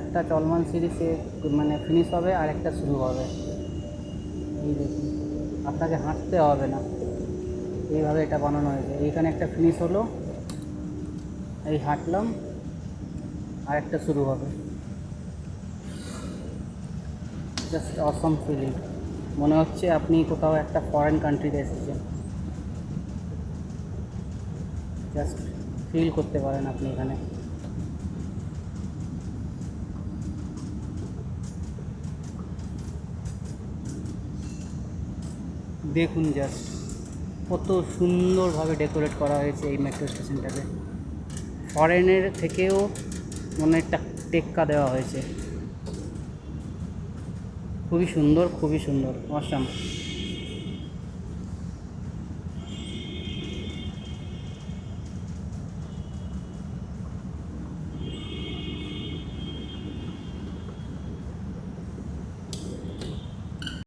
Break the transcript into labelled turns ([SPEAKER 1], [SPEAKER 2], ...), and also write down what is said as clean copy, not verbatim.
[SPEAKER 1] একটা চলমান সিরিজে মানে ফিনিশ হবে আর একটা শুরু হবে। এই দেখুন, আপনাকে হাঁটতে হবে না, এইভাবে এটা বানানো হয়েছে। এইখানে একটা ফিনিশ হলো, এই হাঁটলাম আর একটা শুরু হবে। জাস্ট অসম ফিলিং, মনে হচ্ছে আপনি কোথাও একটা ফরেন কান্ট্রিতে এসেছেন। জাস্ট ফিল করতে পারেন আপনি এখানে। দেখুন জাস্ট কত সুন্দরভাবে ডেকোরেট করা হয়েছে এই মেট্রো স্টেশনটাকে। ফরেনের থেকেও মনে একটা টেক্কা দেওয়া হয়েছে। খুবই সুন্দর, খুবই সুন্দর, অসাম।